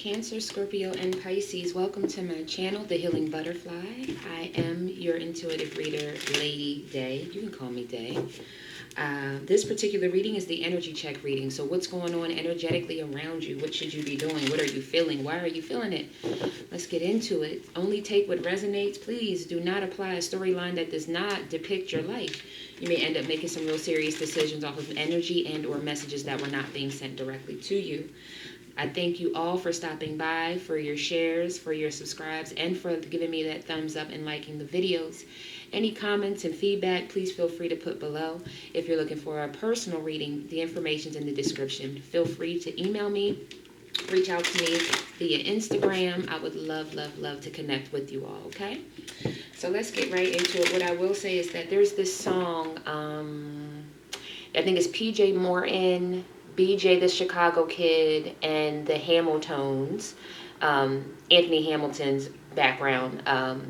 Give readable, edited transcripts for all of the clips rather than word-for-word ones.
Cancer, Scorpio, and Pisces. Welcome to my channel, The Healing Butterfly. I am your intuitive reader, Lady Day. You can call me Day. This particular reading is the energy check reading. So what's going on energetically around you? What should you be doing? What are you feeling? Why are you feeling it? Let's get into it. Only take what resonates. Please do not apply a storyline that does not depict your life. You may end up making some real serious decisions off of energy and or messages that were not being sent directly to you. I thank you all for stopping by, for your shares, for your subscribes, and for giving me that thumbs up and liking the videos. Any comments and feedback, please feel free to put below. If you're looking for a personal reading, the information's in the description. Feel free to email me, reach out to me via Instagram. I would love, love, love to connect with you all, okay? So let's get right into it. What I will say is that there's this song, I think it's PJ Morton, BJ the Chicago Kid, and the Hamiltons, Anthony Hamilton's background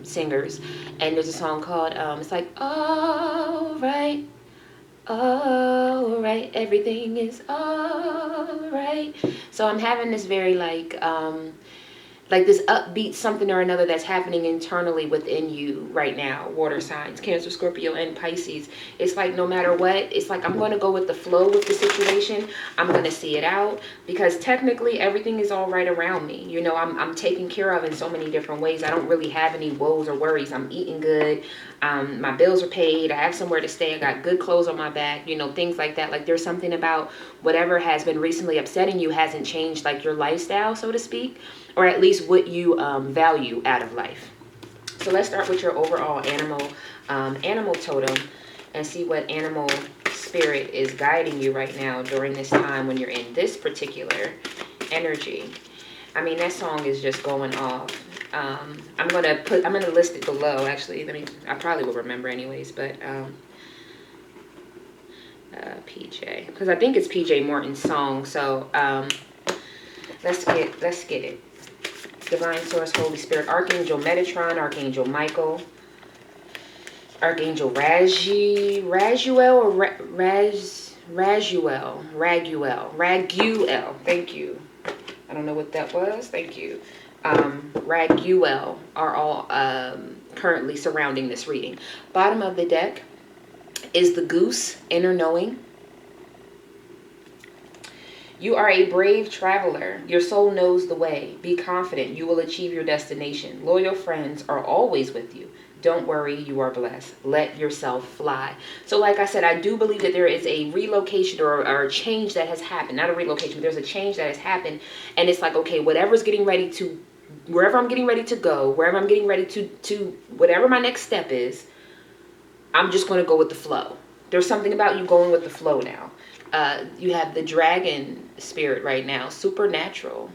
singers. And there's a song called, it's like, all right, everything is all right. So I'm having this very like this upbeat something or another that's happening internally within you right now. Water signs, Cancer, Scorpio, and Pisces. It's like no matter what, it's like I'm going to go with the flow with the situation. I'm going to see it out because technically everything is all right around me. You know, I'm taken care of in so many different ways. I don't really have any woes or worries. I'm eating good. My bills are paid. I have somewhere to stay. I got good clothes on my back, you know, things like that. Like there's something about whatever has been recently upsetting you hasn't changed like your lifestyle, so to speak, or at least what you value out of life. So let's start with your overall animal totem and see what animal spirit is guiding you right now during this time when you're in this particular energy. I mean, that song is just going off. I'm gonna list it below. Actually, I probably will remember anyways, but PJ, because I think it's PJ Morton's song. So let's get it. Divine Source, Holy Spirit, Archangel Metatron, Archangel Michael, Archangel Raguel, thank you. I don't know what that was, thank you. Raguel are all currently surrounding this reading. Bottom of the deck is the Goose, Inner Knowing. You are a brave traveler. Your soul knows the way. Be confident. You will achieve your destination. Loyal friends are always with you. Don't worry, you are blessed. Let yourself fly. So like I said, I do believe that there is a relocation or a change that has happened. Not a relocation, but there's a change that has happened. And it's like, okay, whatever's getting ready to, wherever I'm getting ready to go, wherever I'm getting ready to whatever my next step is, I'm just going to go with the flow. There's something about you going with the flow now. You have the dragon spirit right now, supernatural.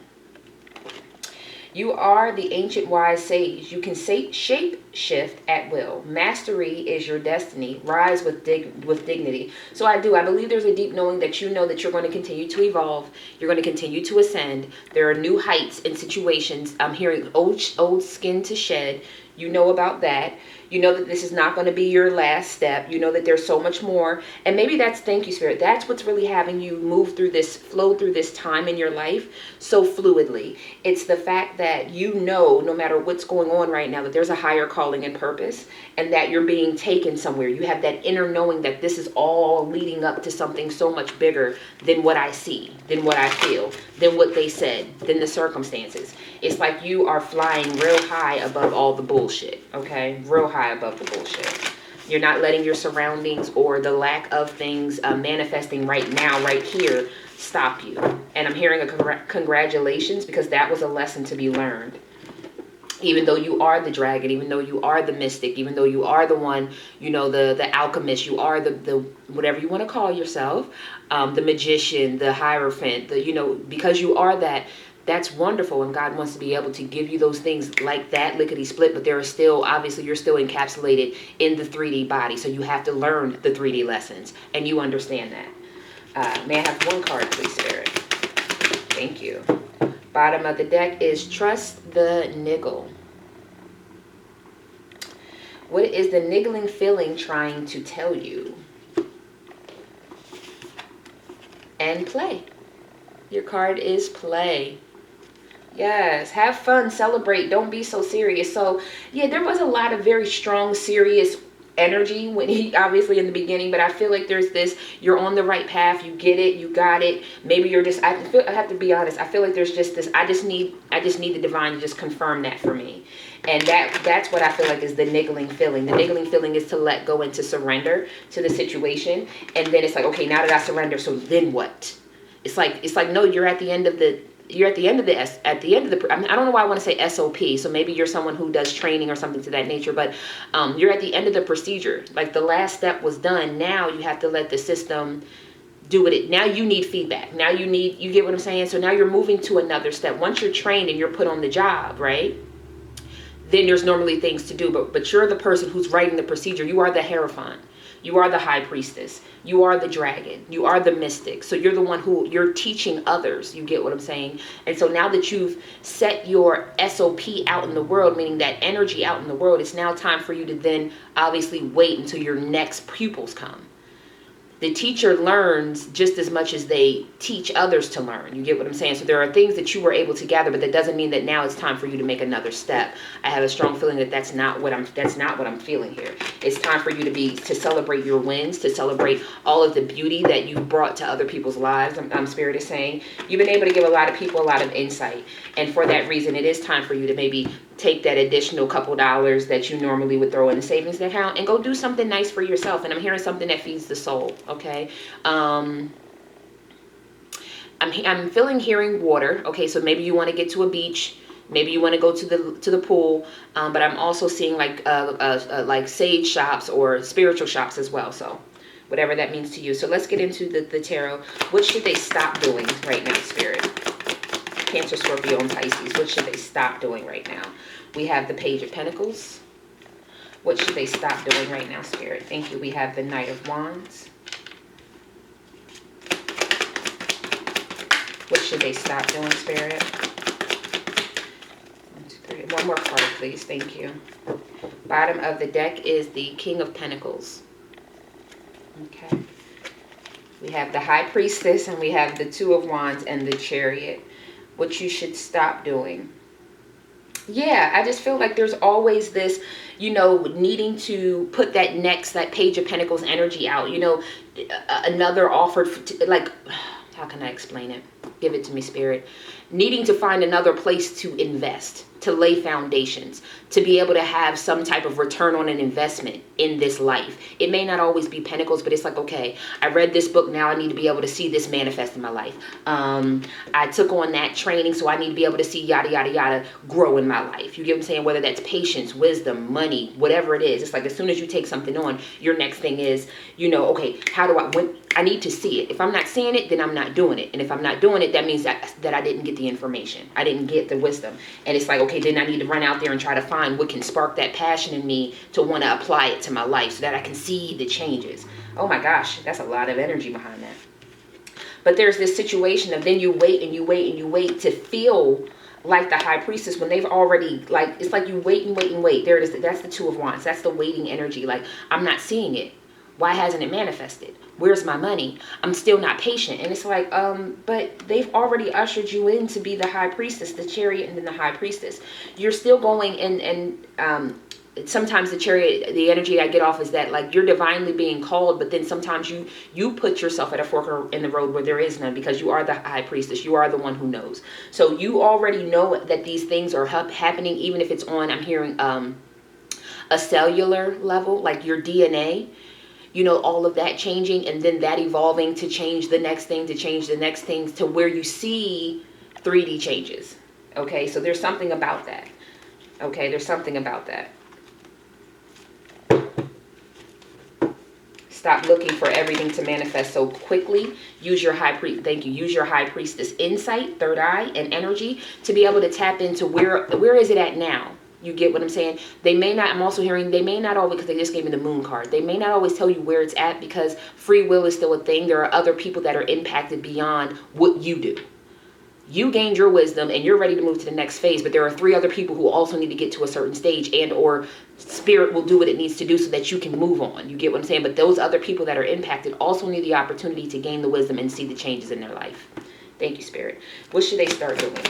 You are the ancient wise sage. You can shape shift at will. Mastery is your destiny. Rise with dignity. So I believe there's a deep knowing that you know that you're going to continue to evolve. You're going to continue to ascend. There are new heights and situations. I'm hearing old skin to shed. You know about that. You know that this is not going to be your last step. You know that there's so much more. And maybe thank you, Spirit. That's what's really having you flow through this time in your life so fluidly. It's the fact that you know, no matter what's going on right now, that there's a higher calling and purpose and that you're being taken somewhere. You have that inner knowing that this is all leading up to something so much bigger than what I see, than what I feel, than what they said, than the circumstances. It's like you are flying real high above all the bullshit, okay? Real high above the bullshit. You're not letting your surroundings or the lack of things manifesting right now, right here, stop you. And I'm hearing a congratulations because that was a lesson to be learned. Even though you are the dragon, even though you are the mystic, even though you are the one, you know, the alchemist, you are the whatever you want to call yourself, the magician, the hierophant, because you are that. That's wonderful, and God wants to be able to give you those things like that, lickety split, but there are still, obviously, you're still encapsulated in the 3D body, so you have to learn the 3D lessons, and you understand that. May I have one card, please, Spirit? Thank you. Bottom of the deck is Trust the Niggle. What is the niggling feeling trying to tell you? And play. Your card is play. Yes, have fun, celebrate, don't be so serious. So, yeah, there was a lot of very strong, serious energy when he obviously in the beginning, but I feel like there's this, you're on the right path, you get it, you got it. Maybe you're just, I have to be honest, I feel like there's just this, I just need the divine to just confirm that for me. And that's what I feel like is the niggling feeling. The niggling feeling is to let go and to surrender to the situation. And then it's like, okay, now that I surrender, so then what? It's like no, you're at the end of the I don't know why I want to say SOP. So maybe you're someone who does training or something to that nature, but you're at the end of the procedure. Like the last step was done. Now you have to let the system do it. Now you need feedback. Now you get what I'm saying? So now you're moving to another step. Once you're trained and you're put on the job, right? Then there's normally things to do, but you're the person who's writing the procedure. You are the Hierophant. You are the high priestess. You are the dragon. You are the mystic. So you're the one who you're teaching others. You get what I'm saying? And so now that you've set your SOP out in the world, meaning that energy out in the world, it's now time for you to then obviously wait until your next pupils come. The teacher learns just as much as they teach others to learn. You get what I'm saying? So there are things that you were able to gather, but that doesn't mean that now it's time for you to make another step. I have a strong feeling that that's not what I'm feeling here. It's time for you to celebrate your wins, to celebrate all of the beauty that you've brought to other people's lives. Spirit is saying you've been able to give a lot of people a lot of insight. And for that reason, it is time for you to maybe take that additional couple dollars that you normally would throw in a savings account and go do something nice for yourself. And I'm hearing something that feeds the soul. Okay. I'm hearing water. Okay. So maybe you want to get to a beach. Maybe you want to go to the pool. But I'm also seeing like sage shops or spiritual shops as well. So whatever that means to you. So let's get into the tarot. What should they stop doing right now, Spirit? Cancer, Scorpio, and Pisces. What should they stop doing right now? We have the Page of Pentacles. What should they stop doing right now, Spirit? Thank you. We have the Knight of Wands. What should they stop doing, Spirit? 1, 2, 3. One more card, please. Thank you. Bottom of the deck is the King of Pentacles. Okay. We have the High Priestess, and we have the Two of Wands and the Chariot. What you should stop doing. Yeah, I just feel like there's always this, needing to put that Page of Pentacles energy out. Another offer, how can I explain it? Give it to me, Spirit. Needing to find another place to invest, to lay foundations, to be able to have some type of return on an investment in this life. It may not always be pentacles, but it's like, okay, I read this book, now I need to be able to see this manifest in my life. I took on that training, so I need to be able to see yada, yada, yada grow in my life. You get what I'm saying? Whether that's patience, wisdom, money, whatever it is. It's like as soon as you take something on, your next thing is, okay, I need to see it. If I'm not seeing it, then I'm not doing it. And if I'm not doing it, that means that I didn't get the information. I didn't get the wisdom. And it's like, okay, then I need to run out there and try to find what can spark that passion in me to want to apply it to my life so that I can see the changes. Oh my gosh, that's a lot of energy behind that. But there's this situation of then you wait and you wait and you wait to feel like the High Priestess when they've already, it's like you wait and wait and wait. There it is. That's the Two of Wands. That's the waiting energy. Like, I'm not seeing it. Why hasn't it manifested? Where's my money? I'm still not patient. And it's like, but they've already ushered you in to be the High Priestess, the Chariot, and then the High Priestess. You're still going and sometimes the Chariot, the energy I get off is that like you're divinely being called, but then sometimes you put yourself at a fork in the road where there is none because you are the High Priestess. You are the one who knows. So you already know that these things are happening, even if it's on, I'm hearing a cellular level, like your DNA. All of that changing and then that evolving to change the next thing, to change the next thing, to where you see 3D changes. Okay, so there's something about that. Okay, there's something about that. Stop looking for everything to manifest so quickly. Use your Use your High Priestess insight, third eye, and energy to be able to tap into where is it at now. You get what I'm saying? They may not, I'm also hearing, they may not always, because they just gave me the Moon card. They may not always tell you where it's at because free will is still a thing. There are other people that are impacted beyond what you do. You gained your wisdom and you're ready to move to the next phase, but there are 3 other people who also need to get to a certain stage and or spirit will do what it needs to do so that you can move on. You get what I'm saying? But those other people that are impacted also need the opportunity to gain the wisdom and see the changes in their life. Thank you, Spirit. What should they start doing?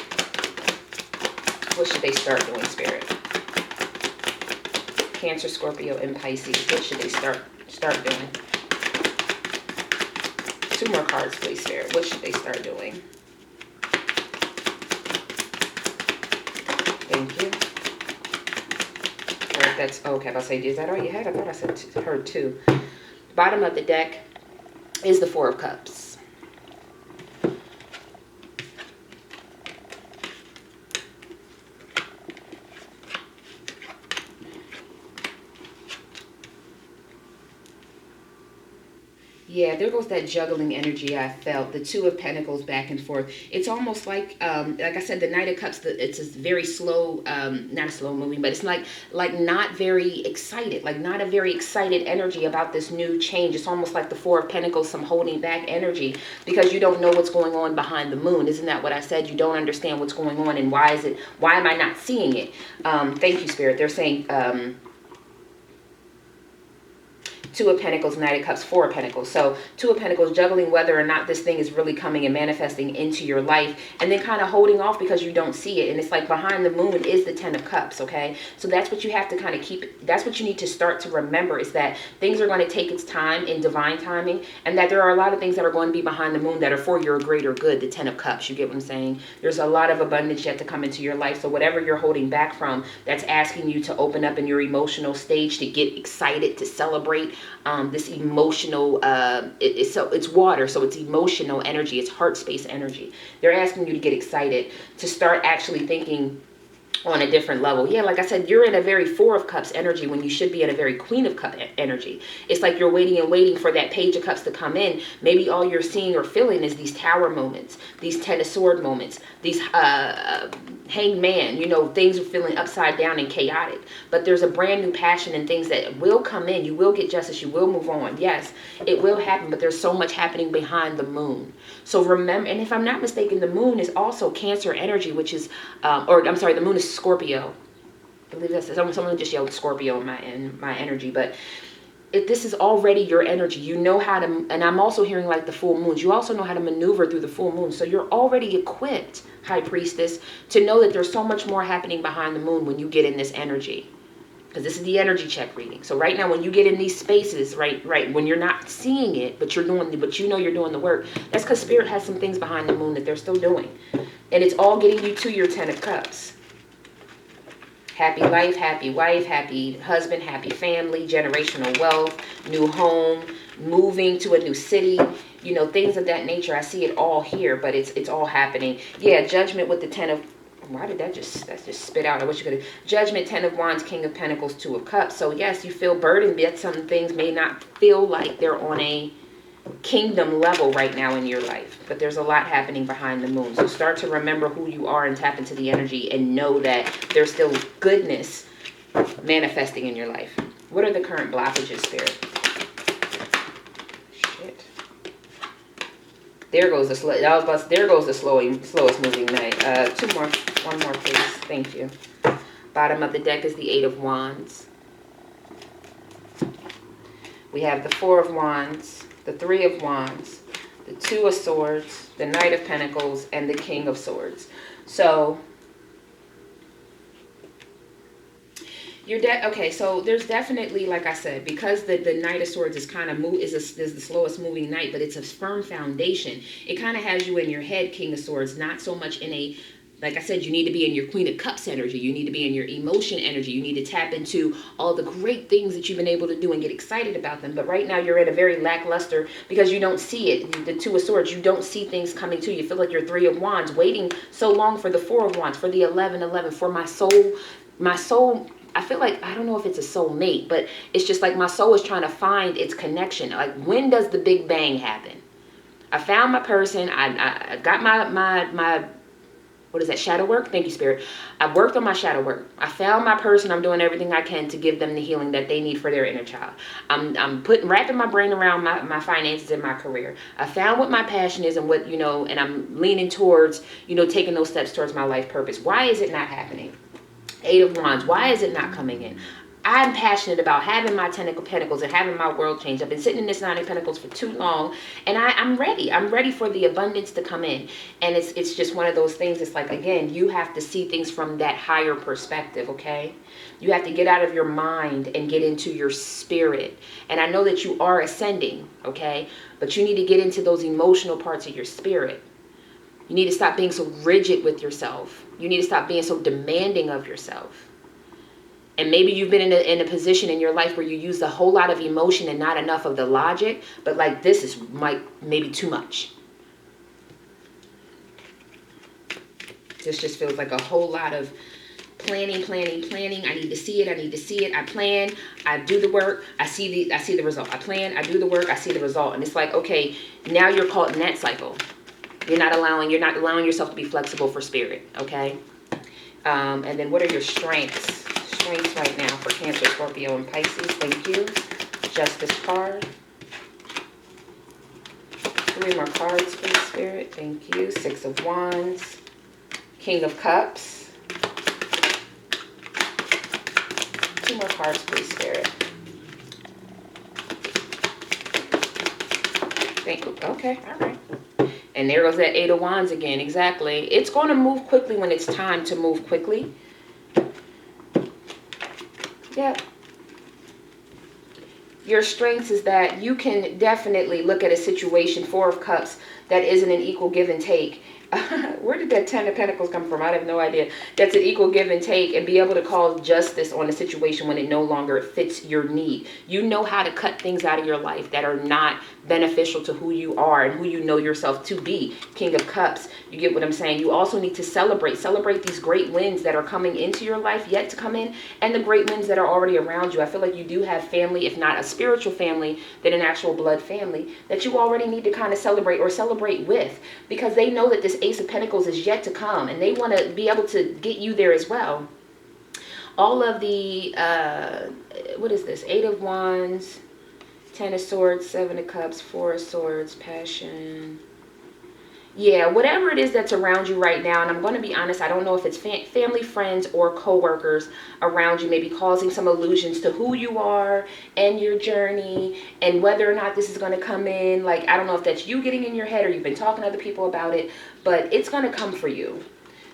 What should they start doing, Spirit? Cancer, Scorpio, and Pisces. What should they start doing? 2 more cards, please, Spirit. What should they start doing? Thank you. All right, that's okay. I'll say, is that all you had? I thought I said heard 2. Bottom of the deck is the 4 of Cups. Yeah, there goes that juggling energy I felt. The 2 of Pentacles back and forth. It's almost like I said, the Knight of Cups, it's a very slow, not a slow moving, but it's like not very excited, like not a very excited energy about this new change. It's almost like the 4 of Pentacles, some holding back energy because you don't know what's going on behind the moon. Isn't that what I said? You don't understand what's going on and why am I not seeing it? Thank you, Spirit. They're saying, 2 of Pentacles, Knight of Cups, 4 of Pentacles. So 2 of Pentacles, juggling whether or not this thing is really coming and manifesting into your life, and then kind of holding off because you don't see it. And it's like behind the moon is the 10 of Cups, okay? So that's what you have to kind of keep. That's what you need to start to remember, is that things are going to take its time in divine timing, and that there are a lot of things that are going to be behind the moon that are for your greater good, the 10 of Cups. You get what I'm saying? There's a lot of abundance yet to come into your life. So whatever you're holding back from, that's asking you to open up in your emotional stage, to get excited, to celebrate, this emotional, it's water, so it's emotional energy, it's heart space energy. They're asking you to get excited, to start actually thinking on a different level. Yeah, like I said, you're in a very 4 of Cups energy when you should be in a very Queen of Cups energy. It's like you're waiting and waiting for that Page of Cups to come in. Maybe all you're seeing or feeling is these Tower moments, these 10 of Sword moments, these Hanged Man, you know, things are feeling upside down and chaotic. But there's a brand new passion and things that will come in. You will get justice. You will move on. Yes, it will happen, but there's so much happening behind the moon. So remember, and if I'm not mistaken, the moon is also Cancer energy, which is, or I'm sorry, the moon is Scorpio. I believe that's someone just yelled Scorpio in my energy, but this is already your energy. You know how to, and I'm also hearing like the full moons. You also know how to maneuver through the full moon. So you're already equipped, High Priestess, to know that there's so much more happening behind the moon when you get in this energy. Because this is the energy check reading. So right now, when you get in these spaces, right, when you're not seeing it, but you know you're doing the work, that's because Spirit has some things behind the moon that they're still doing. And it's all getting you to your 10 of Cups. Happy life, happy wife, happy husband, happy family, generational wealth, new home, moving to a new city, you know, things of that nature. I see it all here, but it's all happening. Yeah, Judgment with the 10 of, why did that just spit out? I wish you could have. Judgment, 10 of Wands, King of Pentacles, 2 of Cups. So yes, you feel burdened, yet some things may not feel like they're on a kingdom level right now in your life, but there's a lot happening behind the moon. So start to remember who you are and tap into the energy and know that there's still goodness manifesting in your life. What are the current blockages, Spirit? Shit. There goes the slowest moving night. One more please. Thank you. Bottom of the deck is the 8 of Wands. We have the 4 of Wands, the 3 of Wands, the 2 of Swords, the Knight of Pentacles, and the King of Swords. So okay, so there's definitely, like I said, because the Knight of Swords is kind of is the slowest moving knight, but it's a firm foundation. It kind of has you in your head, King of Swords, not so much in a, like I said, you need to be in your Queen of Cups energy. You need to be in your emotion energy. You need to tap into all the great things that you've been able to do and get excited about them. But right now you're in a very lackluster because you don't see it. The 2 of Swords, you don't see things coming to you. You feel like you're 3 of Wands, waiting so long for the 4 of Wands, for the 11, for my soul. My soul, I feel like, I don't know if it's a soulmate, but it's just like my soul is trying to find its connection. Like, when does the big bang happen? I found my person. I got my what is that, shadow work? Thank you, Spirit. I've worked on my shadow work. I found my person. I'm doing everything I can to give them the healing that they need for their inner child. I'm wrapping my brain around my finances and my career. I found what my passion is and what, you know, and I'm leaning towards, you know, taking those steps towards my life purpose. Why is it not happening? 8 of Wands. Why is it not coming in? I'm passionate about having my 10 of Pentacles and having my world change. I've been sitting in this 9 of Pentacles for too long, and I'm ready. I'm ready for the abundance to come in. And it's just one of those things. It's like, again, you have to see things from that higher perspective, okay? You have to get out of your mind and get into your spirit. And I know that you are ascending, okay? But you need to get into those emotional parts of your spirit. You need to stop being so rigid with yourself. You need to stop being so demanding of yourself. And maybe you've been in a position in your life where you use a whole lot of emotion and not enough of the logic. But like this is maybe too much. This just feels like a whole lot of planning. I need to see it. I plan. I do the work. I see the result. I plan. I do the work. I see the result. And it's like, okay, now you're caught in that cycle. You're not allowing yourself to be flexible for spirit. Okay. And then what are your strengths? Strengths right now for Cancer, Scorpio, and Pisces. Thank you. Justice card. 3 more cards, please, Spirit. Thank you. 6 of Wands. King of Cups. 2 more cards, please, Spirit. Thank you. Okay, all right. And there goes that 8 of Wands again. Exactly. It's going to move quickly when it's time to move quickly. Yep. Your strengths is that you can definitely look at a situation, 4 of Cups, that isn't an equal give and take. Where did that 10 of Pentacles come from? I have no idea. That's an equal give and take, and be able to call justice on a situation when it no longer fits your need. You know how to cut things out of your life that are not beneficial to who you are and who you know yourself to be. King of Cups. You get what I'm saying? You also need to celebrate these great wins that are coming into your life, yet to come in, and the great wins that are already around you. I feel like you do have family, if not a spiritual family, then an actual blood family that you already need to kind of celebrate or celebrate with, because they know that this Ace of Pentacles is yet to come, and they want to be able to get you there as well. All of the what is this? 8 of Wands, 10 of Swords, 7 of Cups, 4 of Swords, Passion. Yeah, whatever it is that's around you right now, and I'm going to be honest, I don't know if it's family, friends, or co-workers around you, maybe causing some illusions to who you are and your journey, and whether or not this is going to come in. Like, I don't know if that's you getting in your head or you've been talking to other people about it, but it's going to come for you.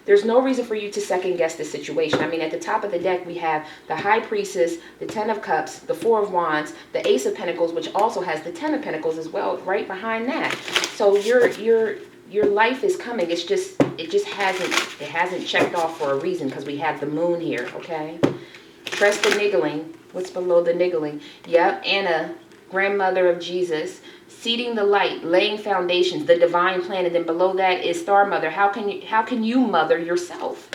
There's no reason for you to second guess this situation. I mean, at the top of the deck, we have the High Priestess, the 10 of Cups, the 4 of Wands, the Ace of Pentacles, which also has the 10 of Pentacles as well, right behind that. So your life is coming. It just hasn't checked off for a reason, because we have the moon here, okay? Trust the niggling. What's below the niggling? Yep, Anna, grandmother of Jesus, seeding the light, laying foundations, the divine plan, and then below that is Star Mother. How can you mother yourself?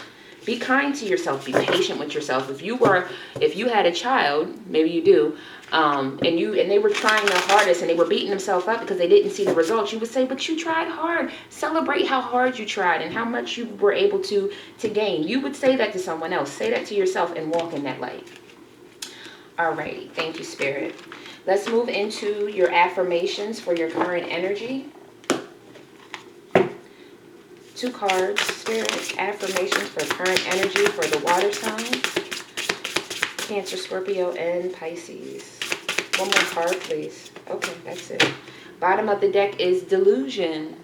Be kind to yourself. Be patient with yourself. If you had a child, maybe you do, and they were trying their hardest and they were beating themselves up because they didn't see the results, you would say, but you tried hard. Celebrate how hard you tried and how much you were able to gain. You would say that to someone else. Say that to yourself and walk in that light. Alrighty, thank you, Spirit. Let's move into your affirmations for your current energy. 2 cards, Spirit. Affirmations for current energy for the water signs. Cancer, Scorpio, and Pisces. 1 more card, please. Okay, that's it. Bottom of the deck is delusion.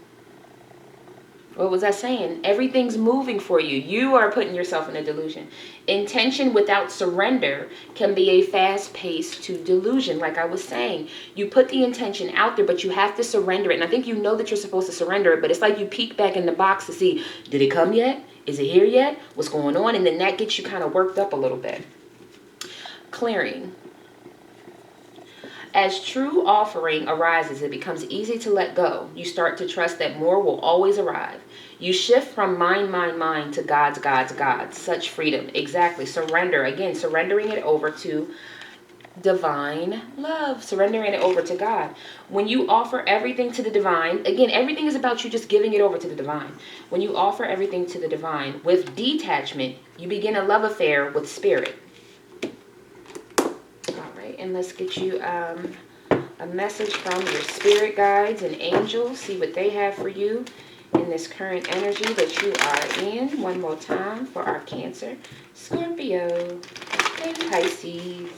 What was I saying? Everything's moving for you. You are putting yourself in a delusion. Intention without surrender can be a fast pace to delusion. Like I was saying, you put the intention out there, but you have to surrender it. And I think you know that you're supposed to surrender it, but it's like you peek back in the box to see, did it come yet? Is it here yet? What's going on? And then that gets you kind of worked up a little bit. Clearing. As true offering arises, it becomes easy to let go. You start to trust that more will always arrive. You shift from mine to God's. Such freedom. Exactly. Surrender. Again, surrendering it over to divine love. Surrendering it over to God. When you offer everything to the divine, again, everything is about you just giving it over to the divine. When you offer everything to the divine with detachment, you begin a love affair with spirit. And let's get you a message from your spirit guides and angels. See what they have for you in this current energy that you are in. One more time for our Cancer, Scorpio, And Pisces.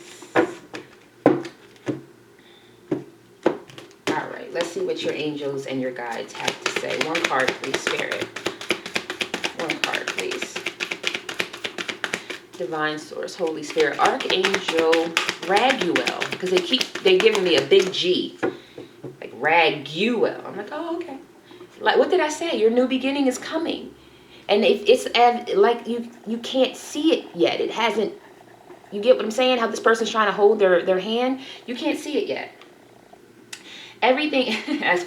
All right, let's see what your angels and your guides have to say. One card, please, Spirit. One card, please. Divine Source, Holy Spirit, Archangel Raguel, because they're giving me a big G, like Raguel. I'm like, oh, okay. Like, what did I say? Your new beginning is coming, and it's like you can't see it yet. It hasn't. You get what I'm saying? How this person's trying to hold their hand, you can't see it yet. Everything.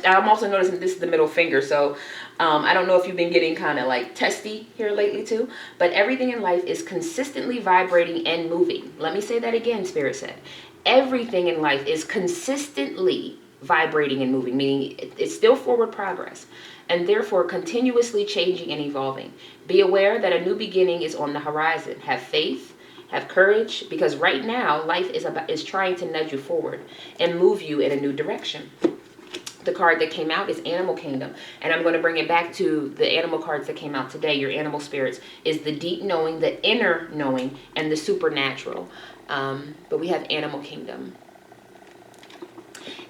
I'm also noticing this is the middle finger, so I don't know if you've been getting kind of like testy here lately too, but everything in life is consistently vibrating and moving. Let me say that again, Spirit said. Everything in life is consistently vibrating and moving, meaning it's still forward progress, and therefore continuously changing and evolving. Be aware that a new beginning is on the horizon. Have faith, have courage, because right now life is trying to nudge you forward and move you in a new direction. The card that came out is Animal Kingdom, and I'm going to bring it back to the animal cards that came out today. Your animal spirits is the deep knowing, the inner knowing, and the supernatural. But we have Animal Kingdom.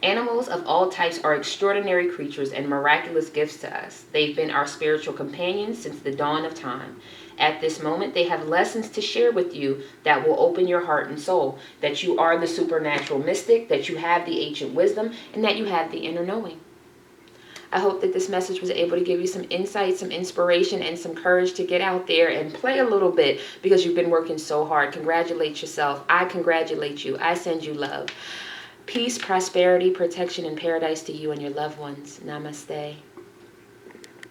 Animals of all types are extraordinary creatures and miraculous gifts to us. They've been our spiritual companions since the dawn of time. At this moment, they have lessons to share with you that will open your heart and soul, that you are the supernatural mystic, that you have the ancient wisdom, and that you have the inner knowing. I hope that this message was able to give you some insight, some inspiration, and some courage to get out there and play a little bit, because you've been working so hard. Congratulate yourself. I congratulate you. I send you love. Peace, prosperity, protection, and paradise to you and your loved ones. Namaste.